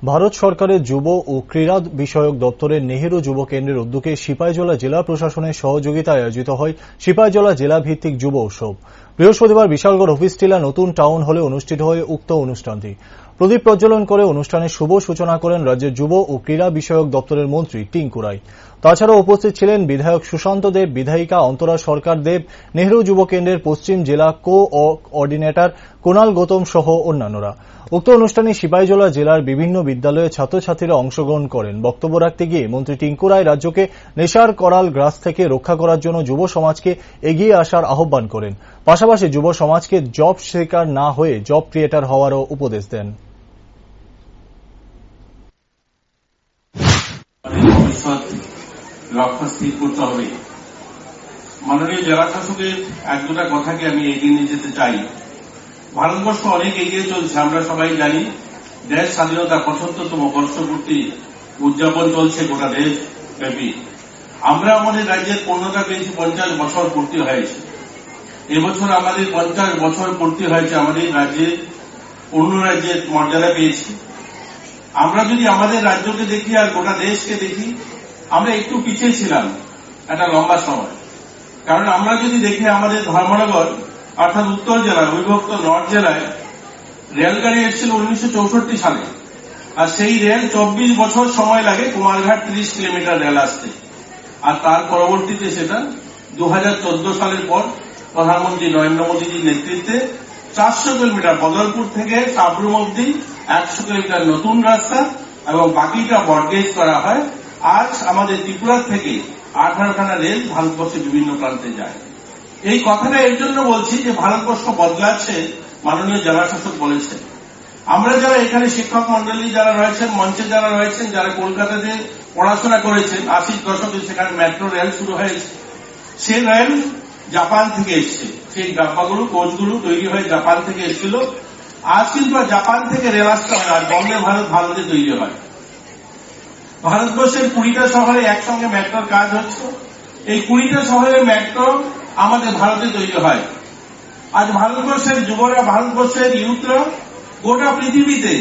ভারত সরকারের যুব ও ক্রীড়া বিষয়ক দপ্তরের নেহেরু যুব কেন্দ্রের উদ্যোগে সিপাহীজলা জেলা প্রশাসনের সহযোগিতায় আয়োজিত হয় সিপাহীজলা জেলা ভিত্তিক যুব উৎসব। বৃহস্পতিবার বিশালগড় অফিস টিলা নতুন টাউন হলে অনুষ্ঠিত হয় উক্ত অনুষ্ঠানটি। প্রদীপ প্রজ্বলন করে অনুষ্ঠানের শুভ সূচনা করেন রাজ্যের যুব ও ক্রীড়া বিষয়ক দপ্তরের মন্ত্রী টিঙ্কু রায়। তাছাড়াও উপস্থিত ছিলেন বিধায়ক সুশান্ত দেব, বিধায়িকা অন্তরা সরকার দেব, নেহেরু যুব কেন্দ্রের পশ্চিম জেলা কোঅর্ডিনেটর কুণাল গৌতম সহ অন্যান্যরা। উক্ত অনুষ্ঠানে সিপাহীজলা জেলার বিভিন্ন বিদ্যালয়ের ছাত্রছাত্রীরা অংশগ্রহণ করেন। বক্তব্য রাখতে গিয়ে মন্ত্রী টিঙ্কু রায় রাজ্যকে নেশার করাল গ্রাস থেকে রক্ষা করার জন্য যুব সমাজকে এগিয়ে আসার আহ্বান করেন। পাশাপাশি যুব সমাজকে জব শিকার না হয়ে জব ক্রিয়েটর হওয়ারও উপদেশ দেন। লক্ষ্য স্থির করতে হবে। মাননীয় জেলা শাসকের এক দুটা কথাকে আমি এগিয়ে নিয়ে যেতে চাই। ভারতবর্ষ অনেক এগিয়ে চলছে, আমরা সবাই জানি। দেশ স্বাধীনতার 75তম বর্ষপূর্তি উদযাপন চলছে গোটা দেশ ব্যাপী। আমরা আমাদের রাজ্যের পূর্ণতা পেয়েছি, 50 বছর পূর্তি হয়েছে। এবছর আমাদের 50 বছর পূর্তি হয়েছে, আমাদের রাজ্যে অন্য রাজ্যের মর্যাদা পেয়েছি। আমরা যদি আমাদের রাজ্যকে দেখি আর গোটা দেশকে দেখি, আমরা একটু পিছিয়ে ছিলাম একটা লম্বা সময়। কারণ আমরা যদি দেখি আমাদের ধর্মনগর অর্থাৎ উত্তর জেলায় অবিভক্ত নর্থ জেলায় রেলগাড়ি এসেছিল 1964 সালে, আর সেই রেল 24 বছর সময় লাগে কুমারঘাট 30 কিলোমিটার রেল আসতে। আর তার পরবর্তীতে সেটা 2014 সালের পর প্রধানমন্ত্রী নরেন্দ্র মোদীজির নেতৃত্বে 400 কিলোমিটার বদলপুর থেকে সাবরুম অব্দি 100 কিলোমিটার নতুন রাস্তা এবং বাকিটা ব্রডগেজ করা হয়। আজ আমাদের ত্রিপুরা থেকে 18খানা রেল ভারতবর্ষের বিভিন্ন প্রান্তে যায়। এই কথাটা এর জন্য বলছি যে ভারতবর্ষ বদলাচ্ছে, মাননীয় জেলা শাসক বলেছেন। আমরা যারা এখানে শিক্ষক মন্ডলী যারা রয়েছেন, মঞ্চে যারা রয়েছেন, যারা কলকাতাতে পড়াশোনা করেছেন, 80 দশকে সেখানে মেট্রো রেল শুরু হয়েছে। সেই রেল জাপান থেকে এসছে, সেই ডাব্বাগুলো কোচগুলো তৈরি হয়ে জাপান থেকে এসেছিল। আজ কিন্তু জাপান থেকে রেল আসতে হয় না, বন্দে ভারত ভারতে তৈরি হয়। ভারতবর্ষের 20টা শহরে একসঙ্গে মেট্রোর কাজ হচ্ছে। এই 20টা শহরে মেট্রো আমাদের ভারতে তৈরি হয়। আজ ভারতবর্ষের যুবরা, ভারতবর্ষের ইউথরা গোটা পৃথিবীতে